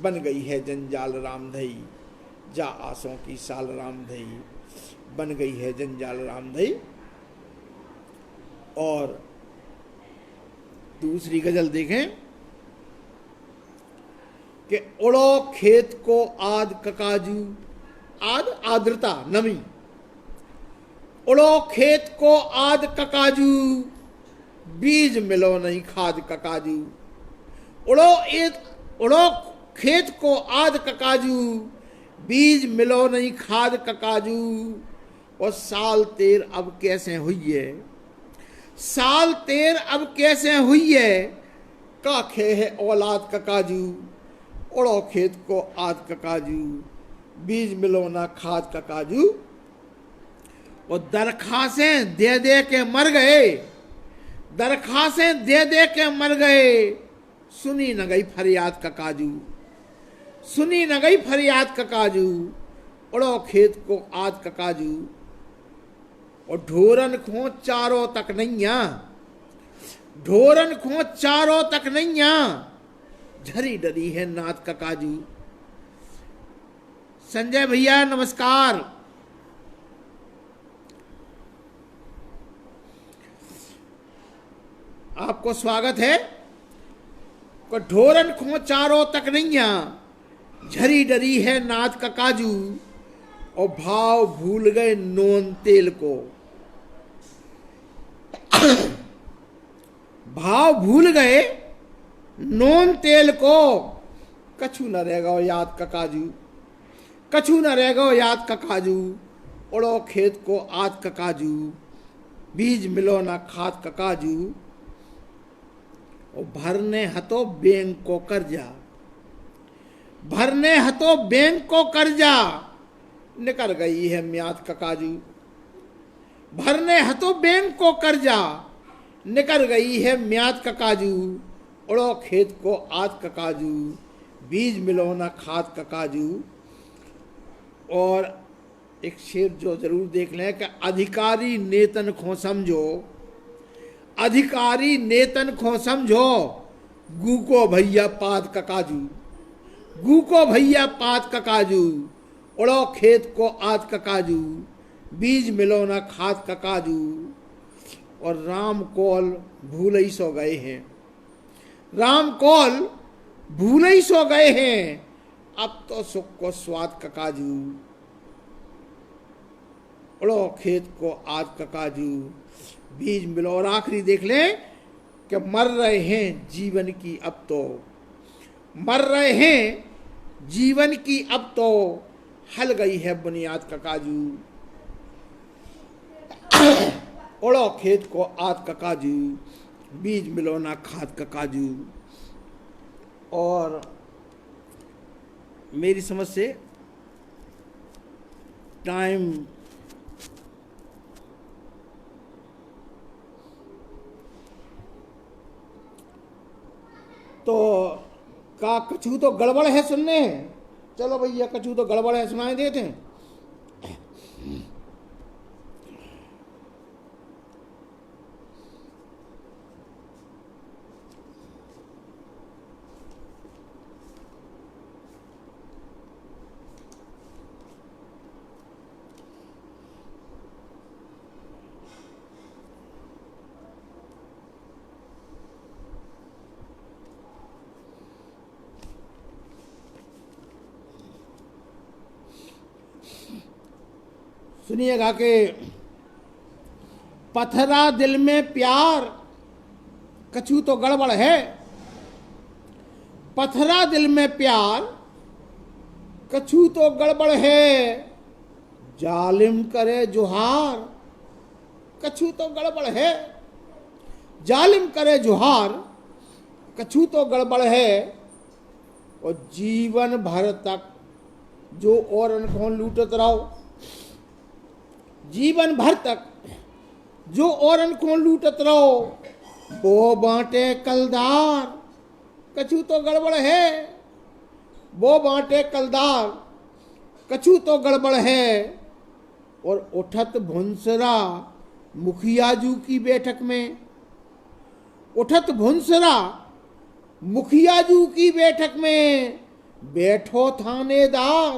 बन गई है जंजाल राम धई, जा आसों की साल राम धई, बन गई है जंजाल राम धई। और दूसरी गजल देखें कि उड़ो खेत को आद ककाजू, आद आर्द्रता नमी, उड़ो खेत को आद ककाजू, बीज मिलो नहीं खाद ककाजू, उड़ो खेत को आद ककाजू, बीज मिलो नहीं खाद ककाजू। और साल तेर अब कैसे हुई है, साल तेर अब कैसे हुई है, काखे है औलाद ककाजू, उड़ो खेत को आद ककाजू, बीज मिलो ना खाद ककाजू। और दरखासें दे दे के मर गए, दरखासें दे दे के मर गए, सुनी न गई फरियाद ककाजू, सुनी न गई फरियाद ककाजू, उड़ो खेत को आद ककाजू। और ढोरन खो चारों तक नैया, ढोरन खो चारों तक नैया, झरी डरी है नाथ ककाजू। संजय भैया नमस्कार। आपको स्वागत है। ढोरन खो चारों तक नैया, झरी डरी है नाथ ककाजू, और भाव भूल गए नोन तेल को, भाव भूल गए नोन तेल को, कछु न रहेगा याद ककाजू, कछु न रहेगा याद ककाजू, उड़ो खेत को आद ककाजू, बीज मिलो ना खाद ककाजू। और भरने हतो बैंक को कर्जा, भरने हतो बैंक को कर्जा, निकल गई है म्याद ककाजू, भरने हतो बैंक को कर्जा, निकल गई है म्याद ककाजू, उड़ो खेत को आद ककाजू, बीज मिलो ना खाद ककाजू। और एक शेर जो जरूर देख लें कि अधिकारी नेतन खो समझो, अधिकारी नेतन खो समझो, गूको भैया पाद ककाजू, गूको भैया पाद ककाजू, उड़ो खेत को आद ककाजू, बीज मिलो ना खाद ककाजू। और राम कौल भूल ही सो गए हैं, राम कौल भूल ही सो गए हैं, अब तो सुख को स्वाद ककाजू, उड़ो खेत को आद ककाजू, बीज मिलो। और आखिरी देख लें कि मर रहे हैं जीवन की अब तो, मर रहे हैं जीवन की अब तो, हल गई है बुनियाद ककाजू, उड़ो खेत को आद ककाजू, बीज मिलो ना खाद ककाजू। और मेरी समझ से टाइम तो का कछु तो गड़बड़ है सुनने, चलो भैया कछु तो गड़बड़ है सुनाए देते हैं। सुनिएगा कि पथरा दिल में प्यार, कछु तो गड़बड़ है, पथरा दिल में प्यार, कछु तो गड़बड़ है, जालिम करे जुहार, कछु तो गड़बड़ है, जालिम करे जुहार, कछु तो गड़बड़ है। और जीवन भर तक जो और को लूटत रहो, जीवन भर तक जो औरन को लूटत रहो, वो बांटे कलदार, कछु तो गड़बड़ है, वो बांटे कलदार, कछु तो गड़बड़ है। और उठत भुंसरा मुखियाजू की बैठक में। उठत भुनसरा मुखियाजू की बैठक में, बैठो थानेदार,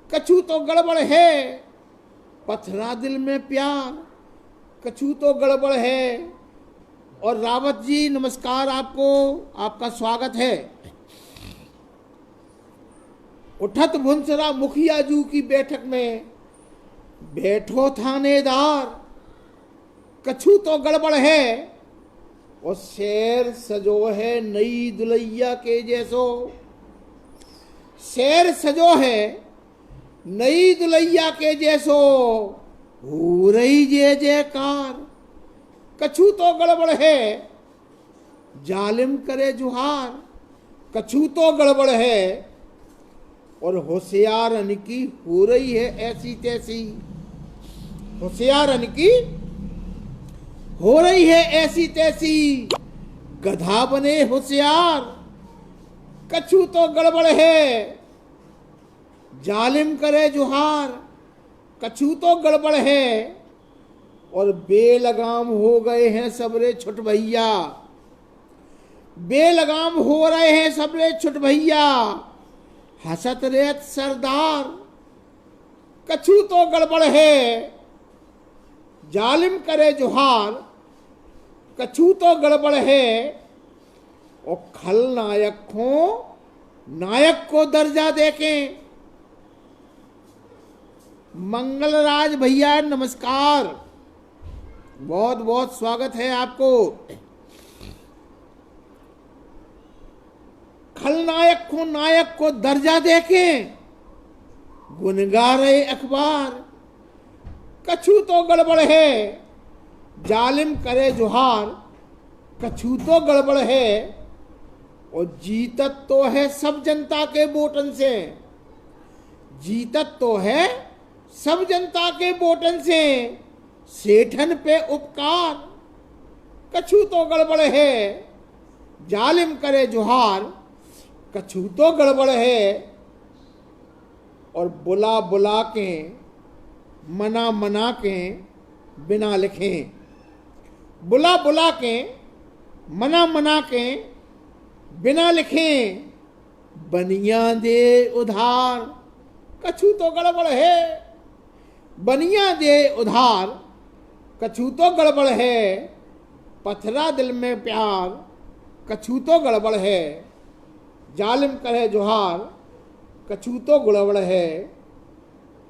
कछु तो गड़बड़ है, पथरा दिल में प्यार, कछु तो गड़बड़ है। और रावत जी नमस्कार, आपको, आपका स्वागत है। उठत भुनसरा मुखियाजू की बैठक में, बैठो थानेदार, कछु तो गड़बड़ है। और शेर सजो है नई दुल्हैया के जैसो, शेर सजो है नई दुल्हैया के जैसो, हो रही जय जयकार, कछु तो गड़बड़ है, जालिम करे जुहार, कछु तो गड़बड़ है। और होशियारन की हो रही है ऐसी तैसी, होशियारन की हो रही है ऐसी तैसी, गधा बने होशियार, कछु तो गड़बड़ है, जालिम करे जुहार, कछु तो गड़बड़ है। और बेलगाम हो गए हैं सबरे छुट भैया, बेलगाम हो रहे हैं सबरे छुट भैया, हसत रेत सरदार, कछु तो गड़बड़ है, जालिम करे जुहार, कछु तो गड़बड़ है। और खलनायक को नायक को दर्जा देखें। मंगलराज भैया नमस्कार, बहुत बहुत स्वागत है आपको। खलनायक को नायक को दर्जा देखें, गुनगा रहे अखबार, कछु तो गड़बड़ है, जालिम करे जुहार, कछु तो गड़बड़ है। और जीतत तो है सब जनता के वोटन से, जीतत तो है सब जनता के वोटन से, सेठन पे उपकार, कछु तो गड़बड़ है, जालिम करे जुहार, कछु तो गड़बड़ है। और बुला बुला के मना मना के बिना लिखें, बुला बुला के मना मना के बिना लिखें, बनिया दे उधार, कछु तो गड़बड़ है, बनिया दे उधार, कछु तो गड़बड़ है, पथरा दिल में प्यार, कछु तो गड़बड़ है, जालिम करे जुहार, कछु तो गड़बड़ है,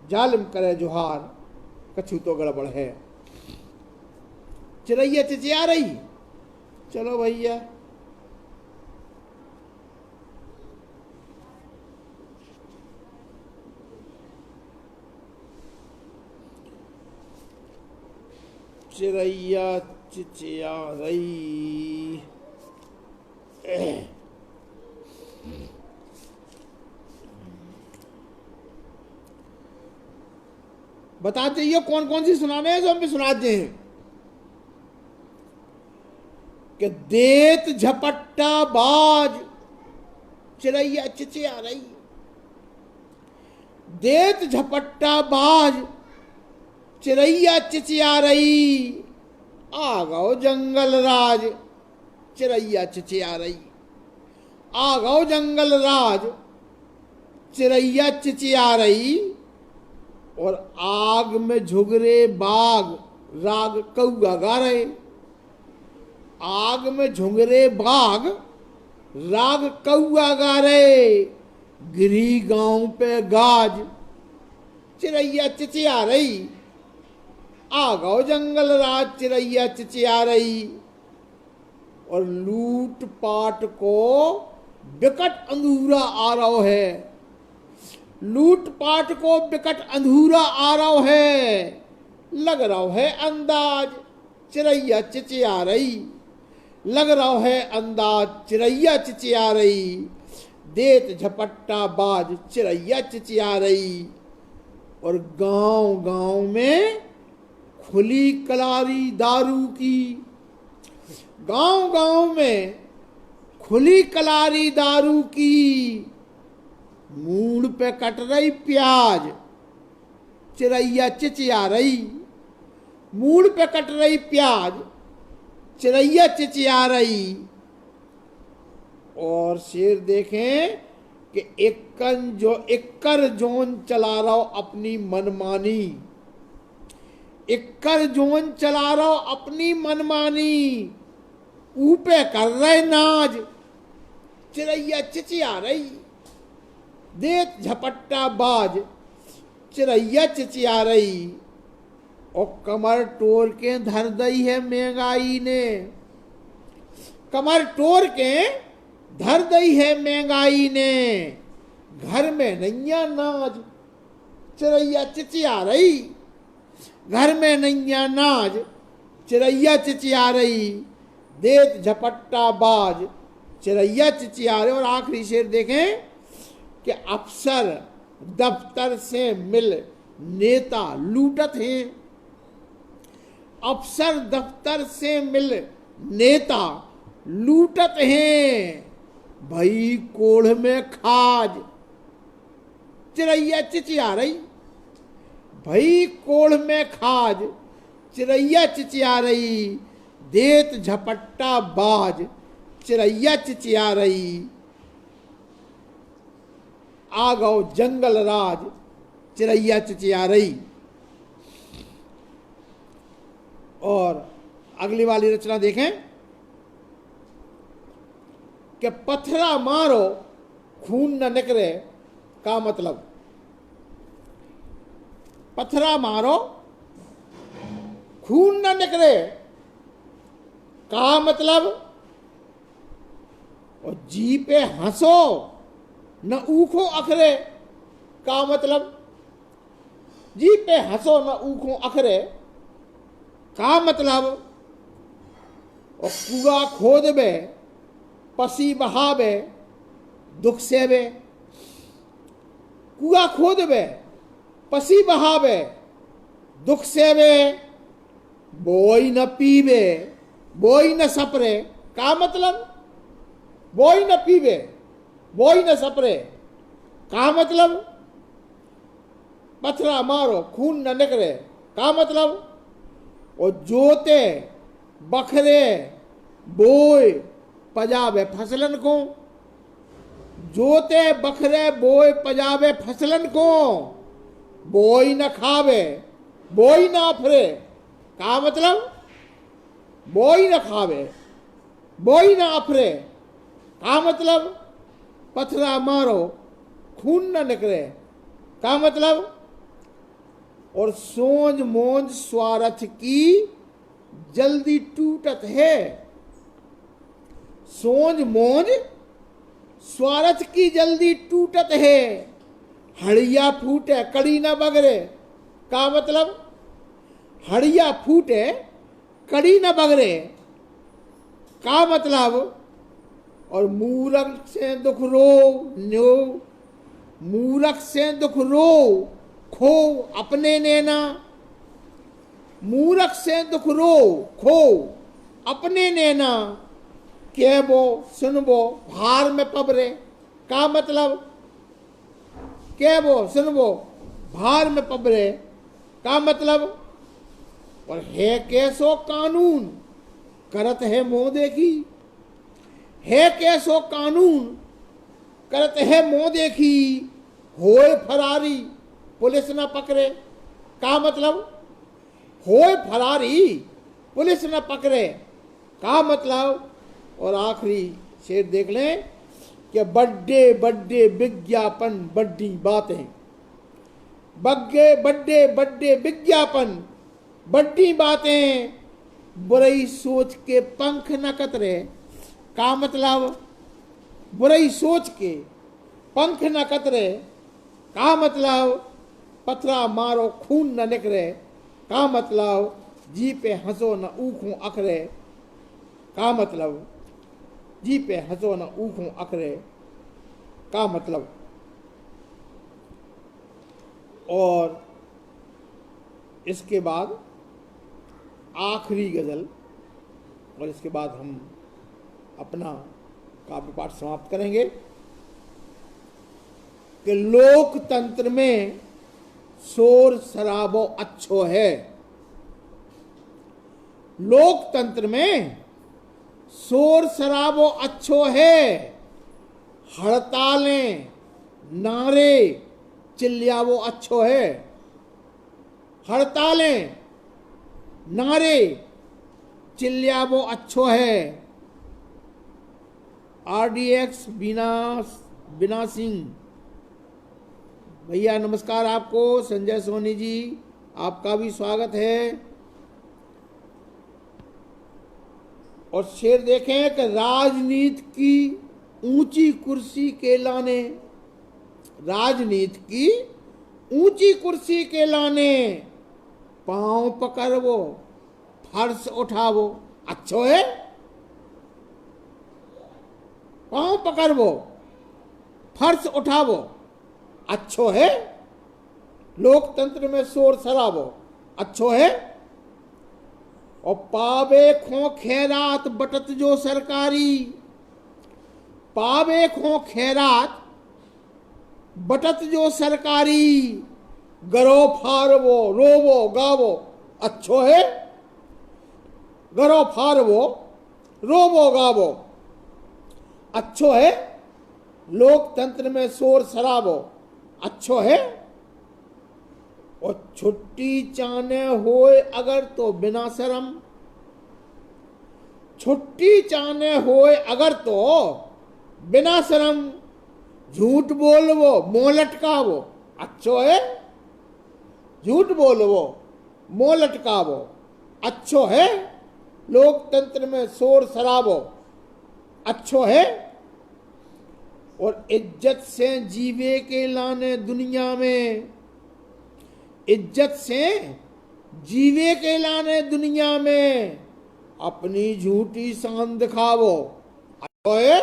जालिम करे जुहार, कछु तो गड़बड़ है। चिरैया चिचिया रही, चलो भैया। चिरैया चिचिया रही, बताते ये कौन कौन सी सुनाने हैं, जो हम भी सुनाते हैं। कि देत झपट्टा बाज, चिरैया चिचिया रही, देत झपट्टा बाज, चिरैया चिचिया रही, आ गओ जंगल राज, चिरैया चिचिया रही, आ गओ जंगल राज, चिरैया चिचिया रही। और आग में झुगरे बाग, राग कौआ गा रहे, आग में झुंगरे बाग, राग कौआ गा रहे, गिरी गांव पे गाज, चिरैया चिचिया रही, आ गओ जंगल राज, चिरैया चिचिया रही। और लूट पाट को विकट अंधूरा आ रहा है, लूट पाट को विकट अंधूरा आ रहा है, लग रहा है अंदाज, चिरैया चिचिया रही, लग रहा है अंदाज, चिरैया चिचिया रही। देत झपट्टा बाज, चिरैया चिचिया रही। और गांव गांव में खुली कलारी दारू की, गांव गांव में खुली कलारी दारू की, मूड पे कट रही प्याज, चिरैया चिचिया रही, मूड़ पे कट रही प्याज, चिरैया चिचिया रही। और शेर देखें कि एक्कर जोन चला रहा हो अपनी मनमानी, एक्कर जोन चला रहा हो अपनी मनमानी, ऊपे कर रहे नाज, चिरैया चिचिया रही। देत झपट्टा बाज, चिरैया चिचिया रही। और कमर टोर के धर दई है महंगाई ने, कमर टोर के धर दई है महंगाई ने। घर में नैया नाज, चिरैया चिचिया रही। घर में नैया नाज, चिरैया चिचिया रही। देत झपट्टा बाज, चिरैया चिचिया रही। और आखिरी शेर देखें कि अफसर दफ्तर से मिल नेता लूटत हैं। अफसर दफ्तर से मिल नेता लूटत हैं। भई कोढ़ में खाज, चिरैया चिचिया रही। भई कोढ़ में खाज, चिरैया चिचिया रही। देत झपट्टा बाज, चिरैया चिचिया रही। आ गओ जंगल राज, चिरैया चिचिया रही। और अगली वाली रचना देखें कि पत्थरा मारो खून न निकले, का मतलब? पत्थरा मारो खून न निकले, का मतलब? और जी पे हंसो न ऊखो अखरे, का मतलब? जी पे हंसो न ऊखो अखरे, का मतलब? और कुआ खोद में पसी बहावे दुख सेवे। कुआ खोद में पसी बहावे दुख सेवे। बोई न पीवे बोई न सपरे, का मतलब? बोई न पीवे बोई न सपरे, का मतलब? पत्थरा मारो खून न निकले, का मतलब? और जोते बखरे बोए पजावे फसलन को। जोते बखरे बोए पजावे फसलन को। बोई न खावे बोई न अफरे, का मतलब? बोई न खावे बोई न अफरे, का मतलब? पत्थरा मारो खून न निकले, का मतलब? और सोज मोज स्वार्थ की जल्दी टूटत है। सोज मोज स्वार्थ की जल्दी टूटत है। हड़िया फूटे कड़ी न बगरे, का मतलब? हड़िया फूटे कड़ी न बगरे, का मतलब? और मूरख से दुख रो नो, मूरख से दुख रो खो अपने नेना। मूरख से दुख रो खो अपने नेना। कहबो सुनबो भार में पबरे, का मतलब? कहबो सुनबो भार में पबरे, का मतलब? और है कैसो कानून करत है मोह देखी। है कैसो कानून करत है मोह देखी। होए फरारी पुलिस न पकड़े, का मतलब? होए फरारी पुलिस न पकड़े, का मतलब? और आखिरी शेर देख लें कि बड्डे बड्डे विज्ञापन बड्डी बातें। बग्गे बड्डे बड्डे विज्ञापन बड्डी बातें। बुराई सोच के पंख न कतरे, का मतलब? बुराई सोच के पंख न कतरे, का मतलब? पत्थरा मारो खून न निकले, का मतलब? जी पे हंसो न ऊखों अखरे, का मतलब? जी पे हंसो न ऊखों अखरे, का मतलब? और इसके बाद आखिरी गज़ल, और इसके बाद हम अपना काव्य पाठ समाप्त करेंगे कि लोकतंत्र में शोर शराबो अच्छो है। लोकतंत्र में शोर शराबो अच्छो है, हड़तालें नारे चिल्लावो अच्छो है। हड़तालें नारे चिल्लावो अच्छो है। आरडीएक्स बिना सिंह भैया नमस्कार आपको। संजय सोनी जी आपका भी स्वागत है। और शेर देखें कि राजनीति की ऊंची कुर्सी के लाने, राजनीति की ऊंची कुर्सी के लाने पांव पकड़वो फर्श उठावो अच्छो है। पांव पकड़वो फर्श उठावो अच्छो है। लोकतंत्र में शोर शराबो अच्छो है। और पावे खो खैरात बटत जो सरकारी, पावे खो खैरात बटत जो सरकारी, गरो फारवो रोवो गावो अच्छो है। गरो फारवो रोवो गावो अच्छो है। लोकतंत्र में शोर शराबो अच्छो है। और छुट्टी चाने होए अगर तो बिना शर्म, छुट्टी चाने होए अगर तो बिना शर्म, झूठ बोलवो मुंह लटकावो अच्छो है। झूठ बोलवो मुंह लटकावो अच्छो है। लोकतंत्र में शोर शराबो अच्छो है। और इज्जत से जीवे के लाने दुनिया में, इज्जत से जीवे के लाने दुनिया में अपनी झूठी शान दिखावो अच्छो है।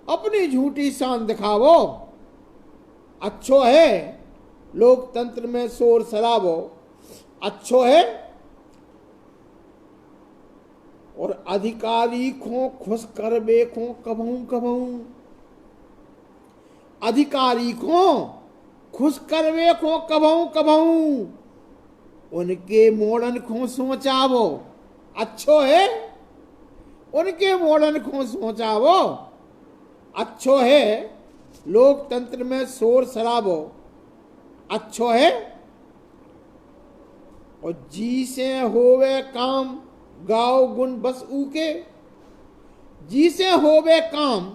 अपनी झूठी शान दिखावो अच्छो है। लोकतंत्र में शोर शराबो अच्छो है। और अधिकारी को खुश कर बेखो कबहू कबहू, अधिकारी को खुश करवे को कबहू कबहू, उनके मोड़न को सोचावो अच्छो है। उनके मोड़न को सोचावो अच्छो है। लोकतंत्र में शोर शराबो अच्छो है। और जी से होवे काम गाओ गुण बस ऊके, जी से होवे काम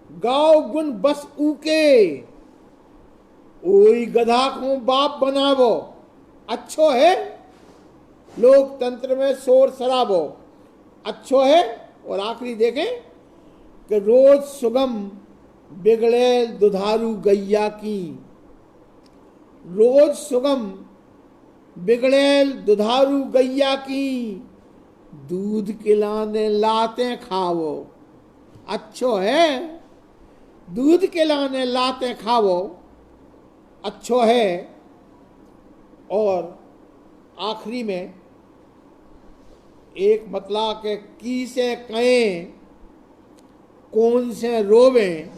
गाओ गुण बस ऊके, ओई गधा को बाप बनावो अच्छो है। लोकतंत्र में शोर शराबो अच्छो है। और आखिरी देखें कि रोज सुगम बिगड़े दुधारू गैया की, रोज सुगम बिगड़े दुधारू गैया की, दूध खिलाने लाते खावो अच्छो है। दूध खिलाने लाते खावो अच्छो है। और आखिरी में एक मतला के की से कहें कौन से रोवें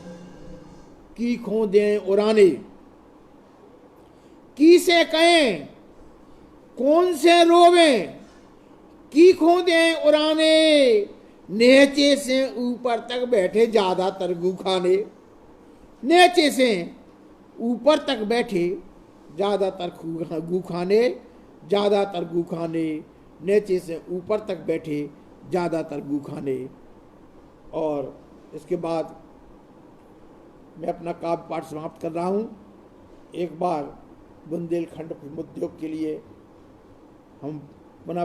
की खो दें उड़ाने, की से कहें कौन से रोवें की खो दें उड़ाने, नीचे से ऊपर तक बैठे ज्यादातर गूखाने, नीचे से ऊपर तक बैठे ज्यादातर गूखाने, ज्यादातर गूखाने, नीचे से ऊपर तक बैठे ज्यादातर गूखाने। और इसके बाद मैं अपना काव्य पाठ समाप्त कर रहा हूँ। एक बार बुंदेलखंड फिल्म उद्योग के लिए हम पुनः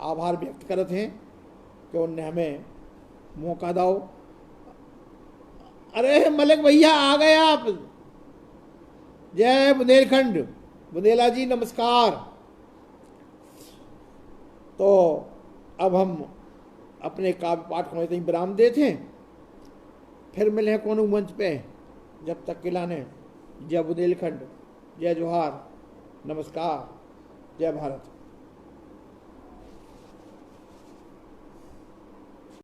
आभार व्यक्त करते हैं कि उनने हमें मौका दो। अरे मलिक भैया आ गए आप। जय बुंदेलखंड, बुंदेला जी नमस्कार। तो अब हम अपने काव्य पाठ को इतनी विराम देते हैं, फिर मिले कोनो मंच पे। जब तक के लाने जय बुंदेलखंड, जय जोहार, नमस्कार, जय भारत।